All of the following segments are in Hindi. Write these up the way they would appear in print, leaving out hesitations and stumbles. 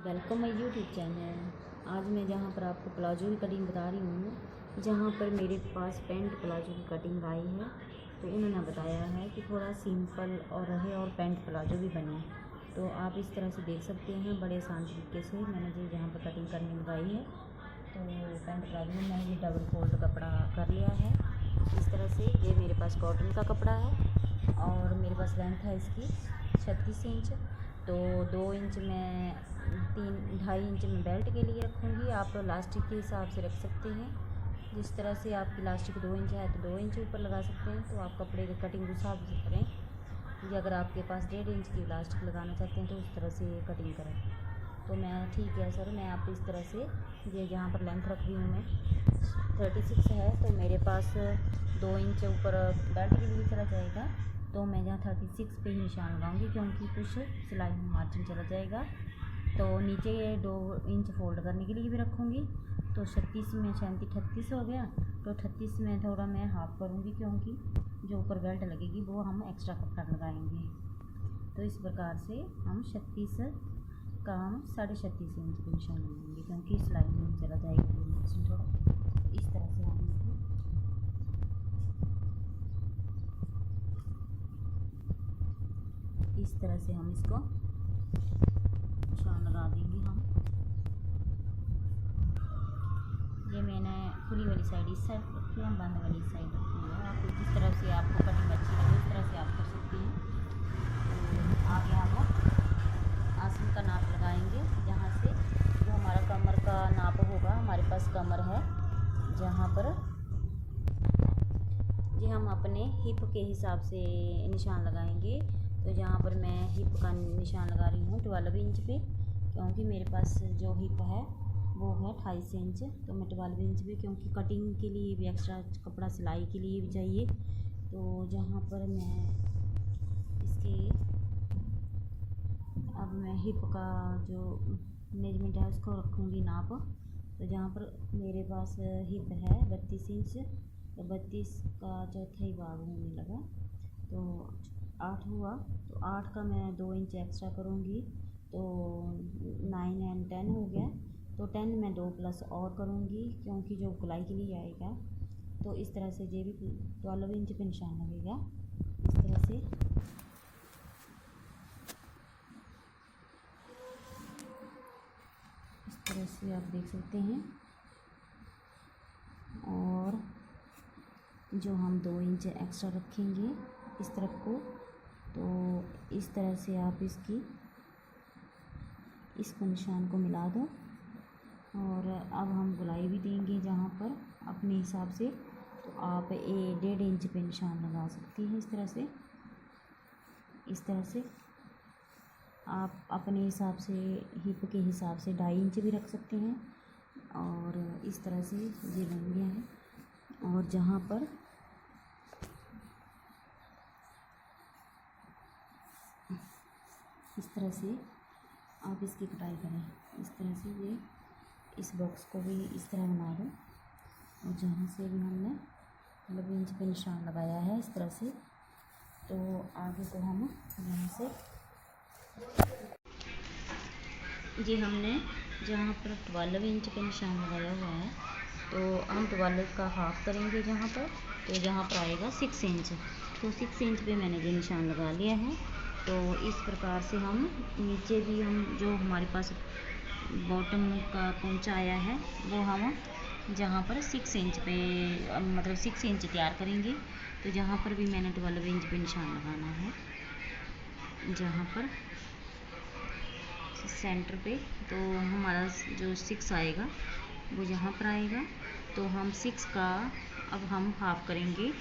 Welcome my YouTube channel. आज मैं जहाँ पर आपको प्लाजो की कटिंग बता रही हूँ, जहाँ पर मेरे पास पैंट प्लाजो की कटिंग आई है, तो उन्होंने बताया है कि थोड़ा सिंपल और रहे और पैंट प्लाजो भी बने। तो आप इस तरह से देख सकते हैं, बड़े आसान तरीके से मैंने जो जहाँ पर कटिंग करने लगाई है, तो पैंट प्लाजो में मैंने ये डबल फोल्ड कपड़ा कर लिया है। इस तरह से ये मेरे पास कॉटन का कपड़ा है और मेरे पास लेंथ है इसकी 36 इंच। तो 2 इंच में 3-2.5 इंच में बेल्ट के लिए रखूँगी। आप लास्टिक के हिसाब से रख सकते हैं। जिस तरह से आपकी लास्टिक 2 इंच है तो 2 इंच ऊपर लगा सकते हैं। तो आप कपड़े की कटिंग उस हिसाब से करें। या अगर आपके पास 1.5 इंच की लास्टिक लगाना चाहते हैं तो उस तरह से कटिंग करें। तो मैं ठीक है सर, मैं आप इस तरह से ये जहाँ पर लेंथ रख रही हूँ मैं 36 है, तो मेरे पास 2 इंच ऊपर बेल्ट के लिए चला जाएगा। तो मैं जहाँ 36 पे ही निशान लगाऊंगी, क्योंकि कुछ सिलाई में मार्जिन चला जाएगा। तो नीचे 2 इंच फोल्ड करने के लिए भी रखूँगी। तो 36 में 37 हो गया, तो 38 में थोड़ा मैं हाफ करूँगी, क्योंकि जो ऊपर बेल्ट लगेगी वो हम एक्स्ट्रा कपड़ा लगाएंगे। तो इस प्रकार से हम 36 का हम 36.5 इंच पे निशान लगाएंगे, क्योंकि सिलाई में चला जाएगा मार्जिन थोड़ा। इस तरह से हम इसको निशान लगा देंगे हम। ये मैंने खुली वाली साइड इस साइड रखी है, बंद वाली साइड रखी है। आप जिस तरह से आपको कटिंग अच्छी लगे उस तरह से आप कर सकते हैं। तो आगे हम आसन का नाप लगाएंगे, जहाँ से जो हमारा कमर का नाप होगा। हमारे पास कमर है, जहाँ पर ये हम अपने हिप के हिसाब से निशान लगाएंगे। तो जहाँ पर मैं हिप का निशान लगा रही हूँ 12 इंच पे, क्योंकि मेरे पास जो हिप है वो है 28 इंच। तो मैं 12 इंच पे, क्योंकि कटिंग के लिए भी एक्स्ट्रा कपड़ा सिलाई के लिए भी चाहिए। तो जहाँ पर मैं इसके अब मैं हिप का जो मेजरमेंट है उसको रखूँगी नाप। तो जहाँ पर मेरे पास हिप है 32 इंच, तो 32 का चौथाई भाग होने लगा, तो 8 हुआ। तो 8 का मैं 2 इंच एक्स्ट्रा करूँगी, तो 9 एंड 10 हो गया। तो 10 में 2 प्लस और करूँगी, क्योंकि जो गोलाई के लिए आएगा। तो इस तरह से ये भी 12 इंच पे निशान लगेगा। इस तरह से आप देख सकते हैं। और जो हम 2 इंच एक्स्ट्रा रखेंगे इस तरफ को, तो इस तरह से आप इसको निशान को मिला दो। और अब हम गोलाई भी देंगे जहाँ पर अपने हिसाब से। तो आप 1.5 इंच पे निशान लगा सकती हैं। इस तरह से आप अपने हिसाब से हिप के हिसाब से 2.5 इंच भी रख सकते हैं। और इस तरह से ये बन गया है। और जहाँ पर इस तरह से आप इसकी कटाई करें, इस तरह से ये इस बॉक्स को भी इस तरह बना दो। और जहाँ से भी हमने 12 इंच पे निशान लगाया है इस तरह से, तो आगे को हम यहाँ से ये हमने जहाँ पर 12 इंच पे निशान लगाया हुआ है, तो हम 12 का हाफ करेंगे जहाँ पर। तो जहाँ पर आएगा 6 इंच, तो 6 इंच पे मैंने ये निशान लगा लिया है। तो इस प्रकार से हम नीचे भी हम जो हमारे पास बॉटम का पोंचा आया है वो हम जहाँ पर 6 इंच पे मतलब 6 इंच तैयार करेंगे। तो जहाँ पर भी मैंने 12 इंच पे निशान लगाना है, जहाँ पर सेंटर पे, तो हमारा जो 6 आएगा वो यहाँ पर आएगा। तो हम 6 का अब हम हाफ करेंगे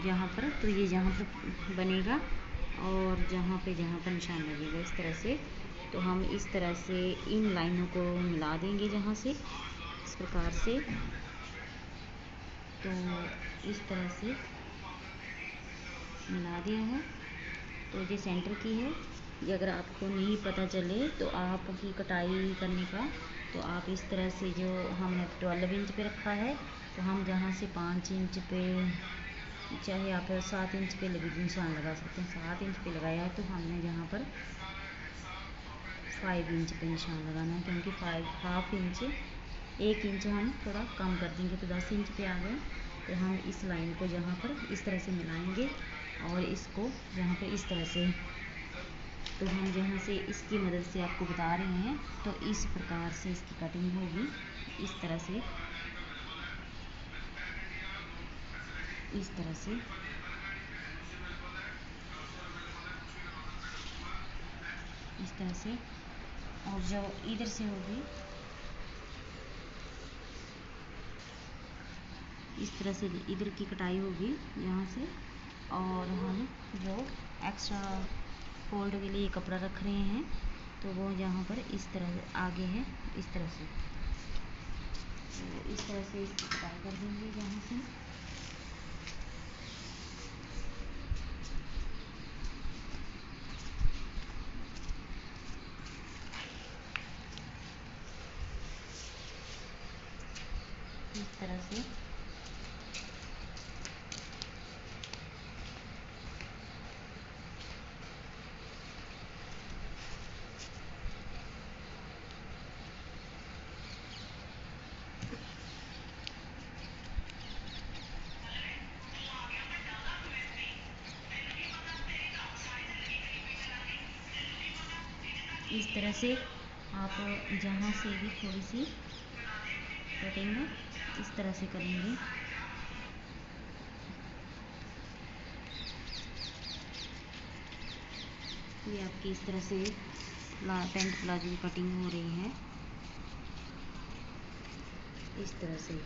जहाँ पर। तो ये जहाँ पर बनेगा और जहाँ पर निशान लगेगा इस तरह से। तो हम इस तरह से इन लाइनों को मिला देंगे जहाँ से, इस प्रकार से। तो इस तरह से मिला दिया है। तो ये सेंटर की है। ये अगर आपको नहीं पता चले तो आपकी कटाई करने का, तो आप इस तरह से जो हमने 12 इंच पे रखा है, तो हम जहाँ से 5 इंच पे, चाहे आप 7 इंच पे निशान लगा सकते हैं। 7 इंच पे लगाया है, तो हमने जहाँ पर 5 इंच पे निशान लगाना है, क्योंकि 1/2 इंच 1 इंच हम थोड़ा कम कर देंगे तो 10 इंच पे आ गए। तो हम इस लाइन को यहाँ पर इस तरह से मिलाएंगे और इसको यहाँ पर इस तरह से, तो हम जहाँ से इसकी मदद से आपको बता रहे हैं, तो इस प्रकार से इसकी कटिंग होगी, इस तरह से, इस तरह से, इस तरह से। और जो इधर से होगी इस तरह से, इधर की कटाई होगी यहाँ से। और हम जो एक्स्ट्रा फोल्ड के लिए कपड़ा रख रहे हैं तो वो यहाँ पर इस तरह से आगे है, इस तरह से, तो इस तरह से इसकी कटाई कर देंगे यहाँ से। इस तरह से आप जहाँ से भी थोड़ी सी कटिंग इस तरह से करेंगे। ये आपकी इस तरह से पैंट प्लाजो की कटिंग हो रही है, इस तरह से।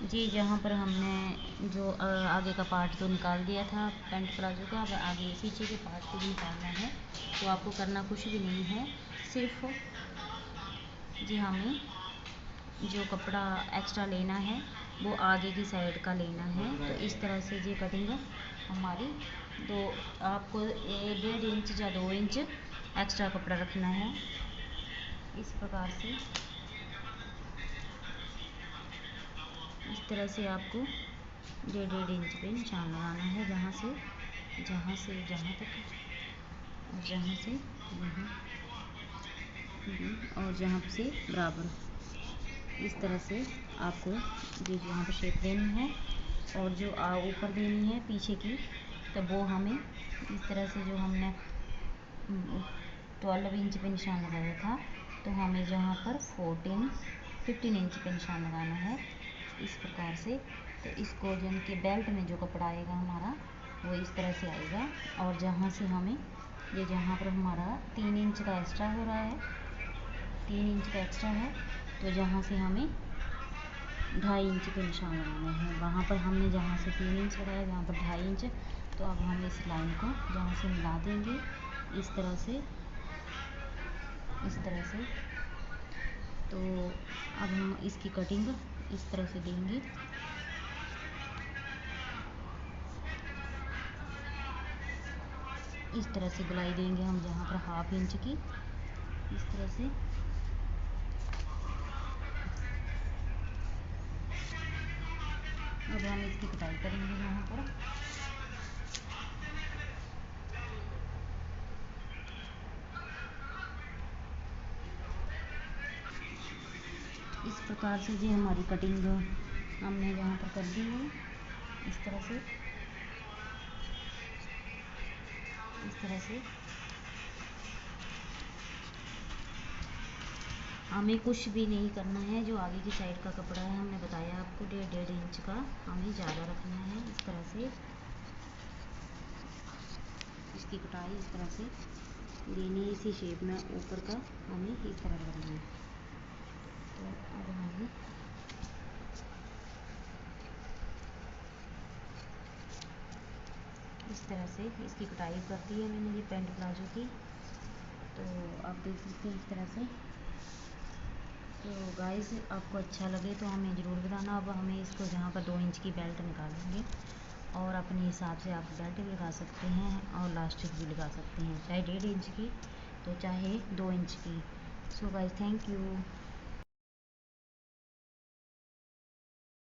जी, जहाँ पर हमने जो आगे का पार्ट तो निकाल दिया था पैंट प्लाजो का, अब आगे पीछे के पार्ट को भी निकालना है। तो आपको करना कुछ भी नहीं है, सिर्फ जी हमें जो कपड़ा एक्स्ट्रा लेना है वो आगे की साइड का लेना है। तो इस तरह से ये कटिंग हमारी, तो आपको 1.5 इंच या 2 इंच एक्स्ट्रा कपड़ा रखना है, इस प्रकार से। इस तरह से आपको 1.5 इंच पे निशान लगाना है, जहाँ से जहाँ तक, और जहाँ से यहाँ, और जहाँ से बराबर। इस तरह से आपको जो यहाँ पर शेप देनी है और जो ऊपर देनी है पीछे की, तो वो हमें इस तरह से, जो हमने 12 इंच पे निशान लगाया था, तो हमें जहाँ पर 15 इंच पे निशान लगाना है, इस प्रकार से। तो इसको यानी कि बेल्ट में जो कपड़ा आएगा हमारा वो इस तरह से आएगा। और जहाँ से हमें ये, जहाँ पर हमारा 3 इंच का एक्स्ट्रा हो रहा है, 3 इंच का एक्स्ट्रा है, तो जहाँ से हमें 2.5 इंच पे निशान लगाना है, वहाँ पर हमने जहाँ से 3 इंच लगाया, जहाँ पर 2.5 इंच। तो अब हम इस लाइन को जहाँ से मिला देंगे इस तरह से, इस तरह से। तो अब हम इसकी कटिंग इस तरह से देंगे, इस तरह से गोलाई देंगे हम जहाँ पर 1/2 इंच की, इस तरह से। अब हम इसकी कटाई करेंगे यहाँ पर। इस प्रकार से जी हमारी कटिंग हमने यहाँ पर कर दी है, इस तरह से, इस तरह से। हमें कुछ भी नहीं करना है, जो आगे की साइड का कपड़ा है हमने बताया आपको 1.5 इंच का हमें ज़्यादा रखना है, इस तरह से। इसकी कटाई इस तरह से देनी है, इसी शेप में ऊपर का हमें इस तरह करना है। तो अब हमें इस तरह से इसकी कटाई कर दी है मैंने, ये पैंट प्लाजो की। तो आप देख सकते हैं इस तरह से। तो गाइस, आपको अच्छा लगे तो हमें ज़रूर बताना। अब हमें इसको जहाँ पर 2 इंच की बेल्ट निकालेंगे और अपने हिसाब से आप बेल्ट भी लगा सकते हैं और लास्टिक भी लगा सकते हैं, चाहे 1.5 इंच की तो चाहे 2 इंच की। So guys thank you.